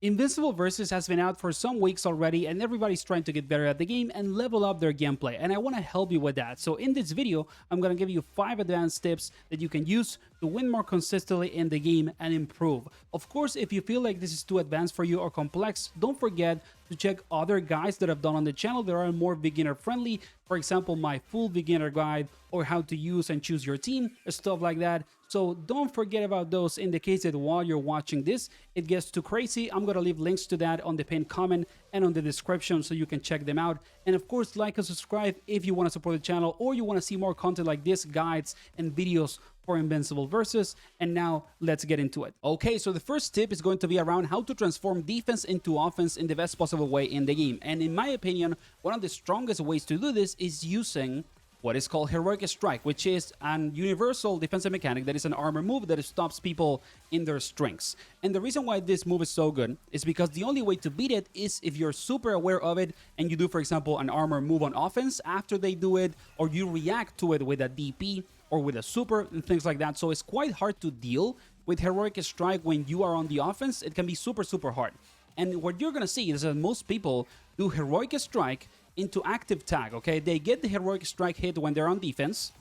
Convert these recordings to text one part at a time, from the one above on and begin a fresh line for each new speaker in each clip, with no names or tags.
Invincible Versus has been out for some weeks already, and everybody's trying to get better at the game and level up their gameplay, and I want to help you with that. So in this video, I'm going to give you 5 advanced tips that you can use to win more consistently in the game and improve. Of course, if you feel like this is too advanced for you or complex, don't forget to check other guides that I've done on the channel that are more beginner friendly. For example, my full beginner guide or how to use and choose your team, stuff like that. So don't forget about those in the case that while you're watching this, it gets too crazy. I'm going to leave links to that on the pinned comment and on the description so you can check them out. And of course, like and subscribe if you want to support the channel or you want to see more content like this, guides and videos for Invincible Versus. And now let's get into it. Okay, so the first tip is going to be around how to transform defense into offense in the best possible way in the game. And in my opinion, one of the strongest ways to do this is using what is called Heroic Strike, which is an universal defensive mechanic that is an armor move that stops people in their strengths. And the reason why this move is so good is because the only way to beat it is if you're super aware of it and you do, for example, an armor move on offense after they do it, or you react to it with a DP or with a super and things like that. So it's quite hard to deal with Heroic Strike when you are on the offense. It can be super hard. And what you're gonna see is that most people do Heroic Strike into active tag, okay? They get the Heroic Strike hit when they're on defense,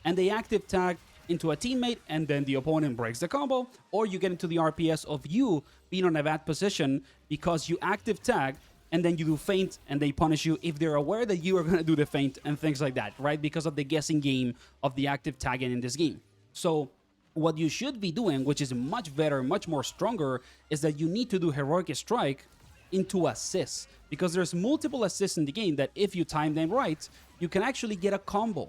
and they active tag into a teammate, and then the opponent breaks the combo, or you get into the RPS of you being on a bad position because you active tag, and then you do feint, and they punish you if they're aware that you are gonna do the feint and things like that, right? Because of the guessing game of the active tagging in this game. So what you should be doing, which is much better, much more stronger, is that you need to do Heroic Strike into assists, because there's multiple assists in the game that if you time them right, you can actually get a combo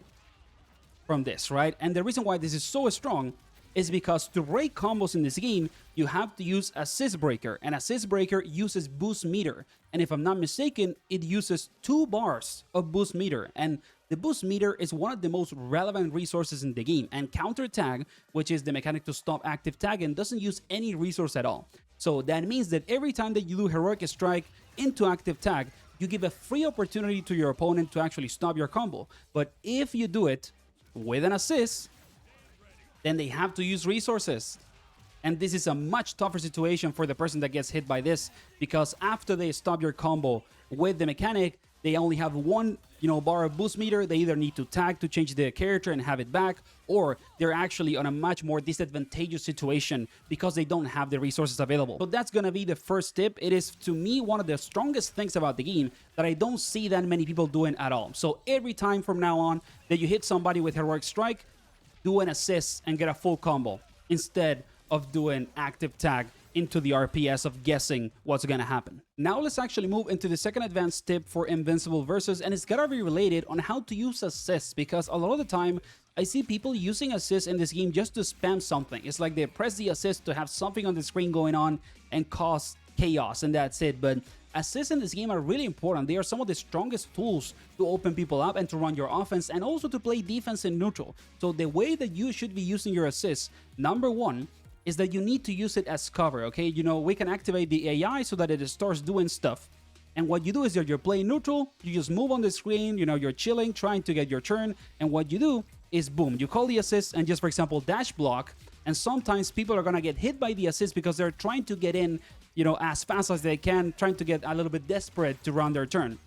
from this, right? And the reason why this is so strong is because to break combos in this game, you have to use Assist Breaker, and Assist Breaker uses Boost Meter, and if I'm not mistaken, it uses 2 bars of Boost Meter, and the Boost Meter is one of the most relevant resources in the game, and Counter Tag, which is the mechanic to stop active tagging, doesn't use any resource at all. So that means that every time that you do Heroic Strike into active tag, you give a free opportunity to your opponent to actually stop your combo. But if you do it with an assist, then they have to use resources. And this is a much tougher situation for the person that gets hit by this, because after they stop your combo with the mechanic, they only have 1, bar of boost meter. They either need to tag to change their character and have it back, or they're actually on a much more disadvantageous situation because they don't have the resources available. So that's gonna be the first tip. It is, to me, one of the strongest things about the game that I don't see that many people doing at all. So every time from now on that you hit somebody with Heroic Strike, do an assist and get a full combo instead of doing active tag into the RPS of guessing what's gonna happen. Now let's actually move into the second advanced tip for Invincible Versus, and it's gotta be related on how to use assists, because a lot of the time I see people using assists in this game just to spam something. It's like they press the assist to have something on the screen going on and cause chaos, and that's it. But assists in this game are really important. They are some of the strongest tools to open people up and to run your offense, and also to play defense in neutral. So the way that you should be using your assists, number one, is that you need to use it as cover, okay? We can activate the AI so that it starts doing stuff. And what you do is that you're playing neutral, you just move on the screen, you're chilling, trying to get your turn, and what you do is, boom, you call the assist and just, for example, dash block, and sometimes people are gonna get hit by the assist because they're trying to get in, as fast as they can, trying to get a little bit desperate to run their turn.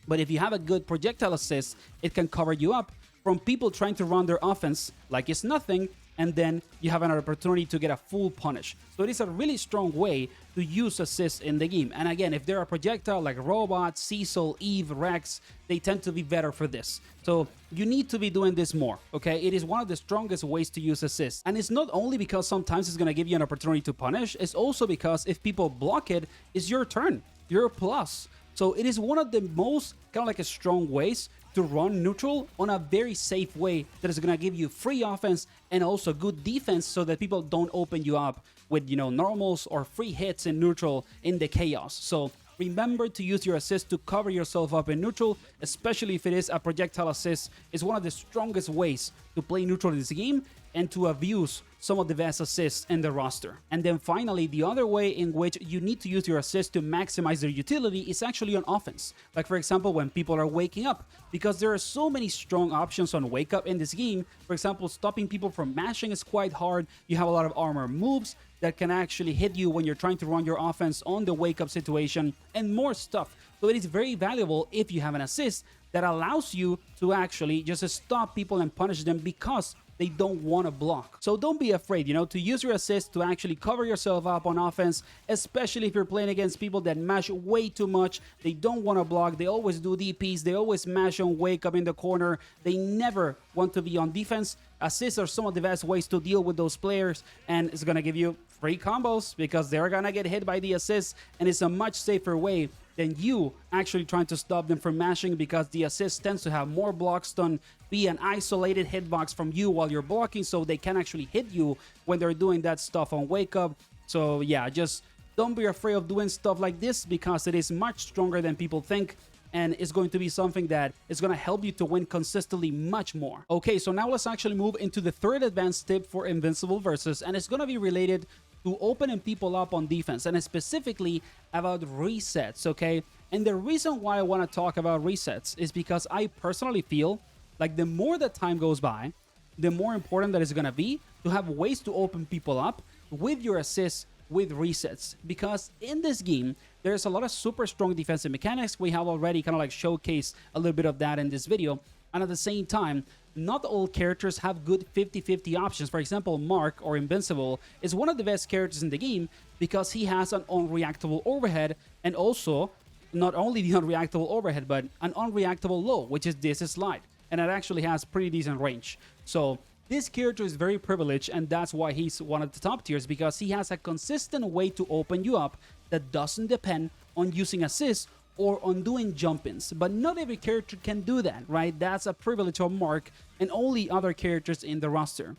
But if you have a good projectile assist, it can cover you up from people trying to run their offense like it's nothing, and then you have an opportunity to get a full punish. So it is a really strong way to use assists in the game. And again, if they're a projectile like Robot, Cecil, Eve, Rex, they tend to be better for this. So you need to be doing this more, okay? It is one of the strongest ways to use assists. And it's not only because sometimes it's gonna give you an opportunity to punish, it's also because if people block it, it's your turn, your plus. So it is one of the most kind of like a strong ways to run neutral on a very safe way that is gonna give you free offense and also good defense, so that people don't open you up with, normals or free hits in neutral in the chaos. So remember to use your assist to cover yourself up in neutral, especially if it is a projectile assist. It's one of the strongest ways to play neutral in this game. and to abuse some of the best assists in the roster. And then finally, the other way in which you need to use your assists to maximize their utility is actually on offense. Like for example, when people are waking up, because there are so many strong options on wake up in this game. For example, stopping people from mashing is quite hard. You have a lot of armor moves that can actually hit you when you're trying to run your offense on the wake up situation, and more stuff. So it is very valuable if you have an assist that allows you to actually just stop people and punish them because they don't want to block. So don't be afraid, to use your assist to actually cover yourself up on offense, especially if you're playing against people that mash way too much. They don't want to block. They always do DPs. They always mash on wake up in the corner. They never want to be on defense. Assists are some of the best ways to deal with those players, and it's going to give you free combos because they're going to get hit by the assists, and it's a much safer way than you actually trying to stop them from mashing, because the assist tends to have more block stun, be an isolated hitbox from you while you're blocking, so they can actually hit you when they're doing that stuff on wake up. So yeah, just don't be afraid of doing stuff like this, because it is much stronger than people think, and it's going to be something that is going to help you to win consistently much more. Okay, so now let's actually move into the third advanced tip for Invincible Versus, and it's going to be related to opening people up on defense, and specifically about resets, okay? And the reason why I want to talk about resets is because I personally feel like the more that time goes by, the more important that it's going to be to have ways to open people up with your assists with resets. Because in this game, there's a lot of super strong defensive mechanics. We have already kind of like showcased a little bit of that in this video. And at the same time, not all characters have good 50-50 options. For example, Mark or Invincible is one of the best characters in the game because he has an unreactable overhead, and also not only the unreactable overhead, but an unreactable low, which is this slide. And it actually has pretty decent range. So this character is very privileged, and that's why he's one of the top tiers, because he has a consistent way to open you up that doesn't depend on using assists or on doing jump-ins. But not every character can do that, right? That's a privilege of Mark and only other characters in the roster.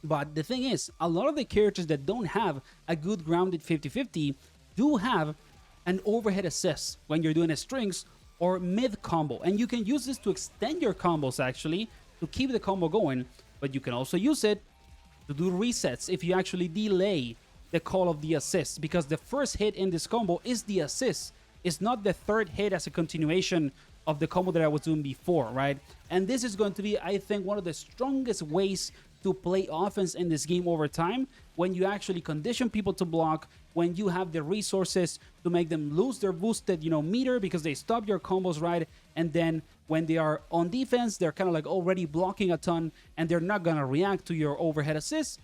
But the thing is, a lot of the characters that don't have a good grounded 50-50 do have an overhead assist when you're doing a strings or mid combo. And you can use this to extend your combos, actually, to keep the combo going. But you can also use it to do resets if you actually delay the call of the assist, because the first hit in this combo is the assist. It's not the third hit as a continuation of the combo that I was doing before, right? And this is going to be, I think, one of the strongest ways to play offense in this game over time, when you actually condition people to block, when you have the resources to make them lose their boosted, meter because they stop your combos, right? And then when they are on defense, they're kind of like already blocking a ton, and they're not gonna react to your overhead assist.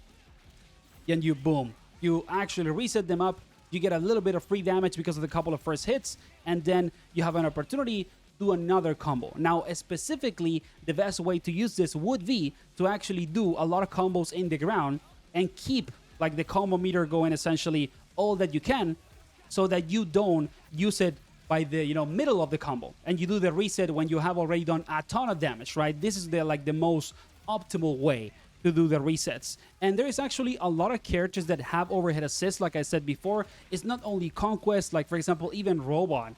And you actually reset them up. You get a little bit of free damage because of the couple of first hits, and then you have an opportunity to do another combo. Now, specifically, the best way to use this would be to actually do a lot of combos in the ground and keep like the combo meter going essentially all that you can, so that you don't use it by the middle of the combo, and you do the reset when you have already done a ton of damage, right? This is the most optimal way to do the resets. And there is actually a lot of characters that have overhead assists. Like I said before, it's not only Conquest, like for example, even Robot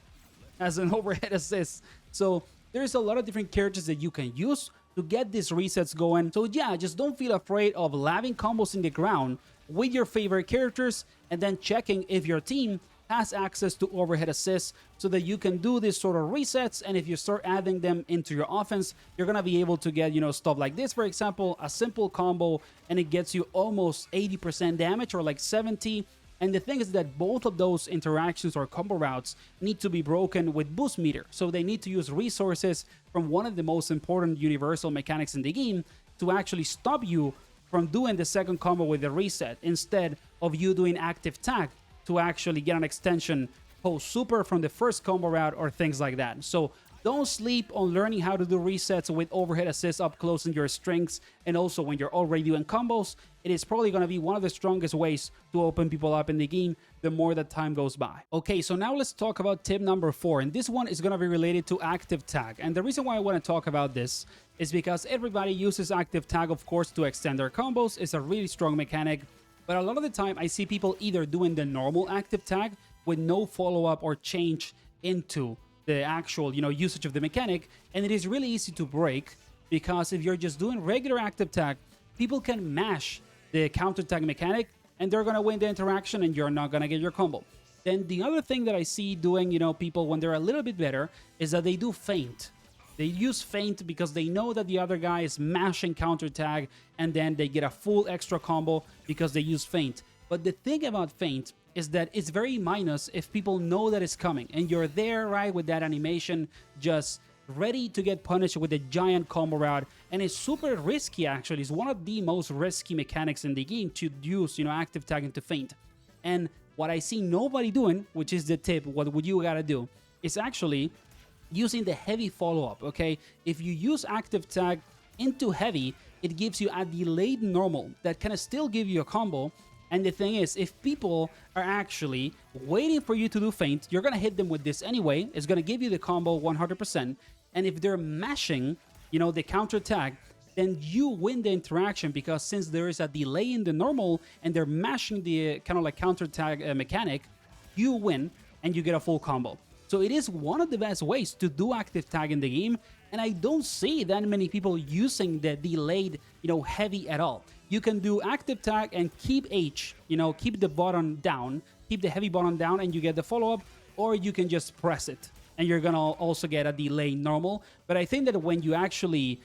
has an overhead assist. So there's a lot of different characters that you can use to get these resets going. So yeah, just don't feel afraid of labbing combos in the ground with your favorite characters, and then checking if your team has access to overhead assists so that you can do these sort of resets. And if you start adding them into your offense, you're gonna be able to get stuff like this. For example, a simple combo, and it gets you almost 80% damage, or like 70. And the thing is that both of those interactions or combo routes need to be broken with boost meter, so they need to use resources from one of the most important universal mechanics in the game to actually stop you from doing the second combo with the reset, instead of you doing active tag to actually get an extension post super from the first combo route or things like that. So don't sleep on learning how to do resets with overhead assists up close in your strings, and also when you're already doing combos. It is probably going to be one of the strongest ways to open people up in the game the more that time goes by. Okay, so now let's talk about tip number 4, and this one is going to be related to active tag. And the reason why I want to talk about this is because everybody uses active tag, of course, to extend their combos. It's a really strong mechanic. But a lot of the time, I see people either doing the normal active tag with no follow-up or change into the actual, usage of the mechanic. And it is really easy to break, because if you're just doing regular active tag people can mash the counterattack mechanic and they're gonna win the interaction and you're not gonna get your combo. Then the other thing that I see doing, people when they're a little bit better is that they do feint. They use feint because they know that the other guy is mashing counterattack, and then they get a full extra combo because they use feint. But the thing about feint is that it's very minus if people know that it's coming and you're there, right, with that animation just ready to get punished with a giant combo route. And it's super risky, actually. It's one of the most risky mechanics in the game to use, active tag into feint. And what I see nobody doing, which is the tip, what would you gotta do, is actually using the heavy follow-up, okay? If you use active tag into heavy, it gives you a delayed normal that can still give you a combo. And the thing is, if people are actually waiting for you to do feint, you're gonna hit them with this anyway. It's gonna give you the combo 100%. And if they're mashing, the counter tag, then you win the interaction, because since there is a delay in the normal and they're mashing the kind of like counter tag mechanic, you win and you get a full combo. So it is one of the best ways to do active tag in the game, and I don't see that many people using the delayed, heavy at all. You can do active tag and keep H, keep the button down, keep the heavy button down, and you get the follow-up, or you can just press it and you're gonna also get a delay normal. But I think that when you actually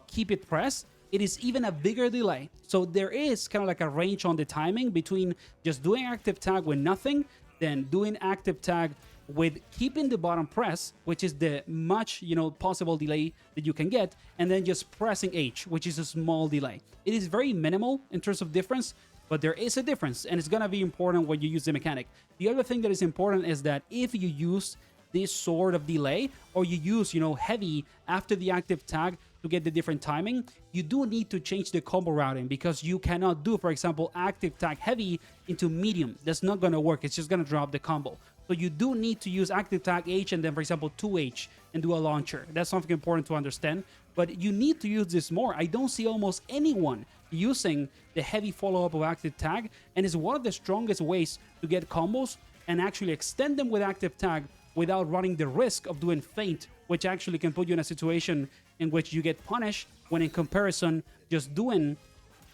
keep it pressed, it is even a bigger delay. So there is kind of like a range on the timing between just doing active tag with nothing, then doing active tag with keeping the button press, which is the much, possible delay that you can get, and then just pressing H, which is a small delay. It is very minimal in terms of difference, but there is a difference, and it's gonna be important when you use the mechanic. The other thing that is important is that if you use this sort of delay, or you use, heavy after the active tag to get the different timing, you do need to change the combo routing, because you cannot do, for example, active tag heavy into medium. That's not gonna work. It's just gonna drop the combo. So you do need to use active tag H and then, for example, 2H and do a launcher. That's something important to understand, but you need to use this more. I don't see almost anyone using the heavy follow-up of active tag, and it's one of the strongest ways to get combos and actually extend them with active tag without running the risk of doing feint, which actually can put you in a situation in which you get punished, when in comparison, just doing,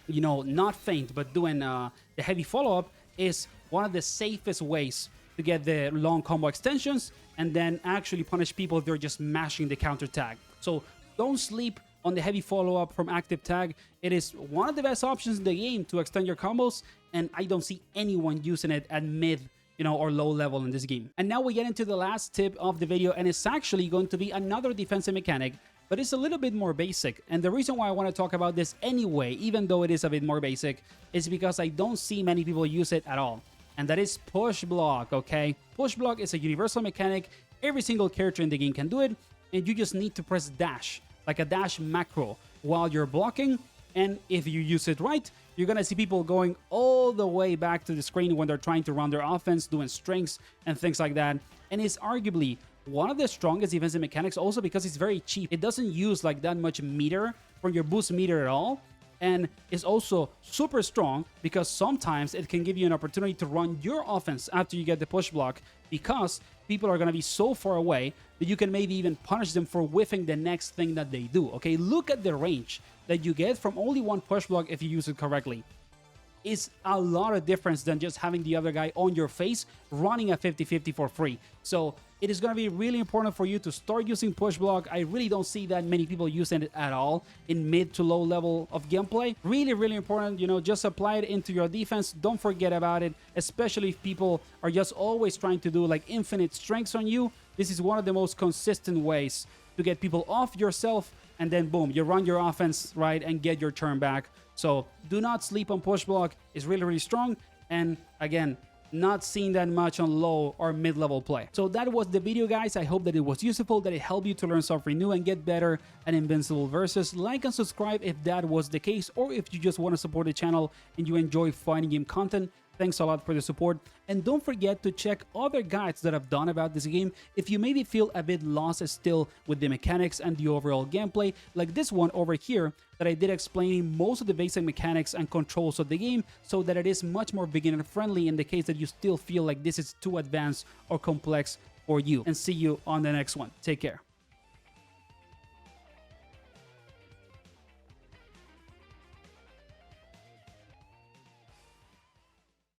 not feint, but doing the heavy follow-up is one of the safest ways to get the long combo extensions and then actually punish people if they're just mashing the counter tag. So don't sleep on the heavy follow-up from active tag. It is one of the best options in the game to extend your combos, and I don't see anyone using it at mid or low level in this game. And now we get into the last tip of the video, and it's actually going to be another defensive mechanic, but it's a little bit more basic. And the reason why I want to talk about this anyway, even though it is a bit more basic, is because I don't see many people use it at all. And that is push block, okay? Push block is a universal mechanic. Every single character in the game can do it, and you just need to press dash, like a dash macro, while you're blocking. And if you use it right, you're gonna see people going all the way back to the screen when they're trying to run their offense, doing strings and things like that. And it's arguably one of the strongest defensive mechanics, also because it's very cheap. It doesn't use like that much meter from your boost meter at all. And it's also super strong because sometimes it can give you an opportunity to run your offense after you get the push block, because people are going to be so far away that you can maybe even punish them for whiffing the next thing that they do. Okay, look at the range that you get from only one push block if you use it correctly. It's a lot of difference than just having the other guy on your face running a 50-50 for free. So it is going to be really important for you to start using push block. I really don't see that many people using it at all in mid to low level of gameplay. Really, really important, just apply it into your defense. Don't forget about it, especially if people are just always trying to do like infinite strengths on you. This is one of the most consistent ways to get people off yourself, and then boom, you run your offense, right, and get your turn back. So do not sleep on push block. It's really, really strong. And again, not seeing that much on low or mid-level play. So that was the video, guys. I hope that it was useful, that it helped you to learn something new and get better at Invincible versus. Like and subscribe if that was the case, or if you just want to support the channel and you enjoy fighting game content. Thanks a lot for the support, and don't forget to check other guides that I've done about this game if you maybe feel a bit lost still with the mechanics and the overall gameplay, like this one over here that I did explaining most of the basic mechanics and controls of the game, so that it is much more beginner friendly in the case that you still feel like this is too advanced or complex for you. And see you on the next one. Take care.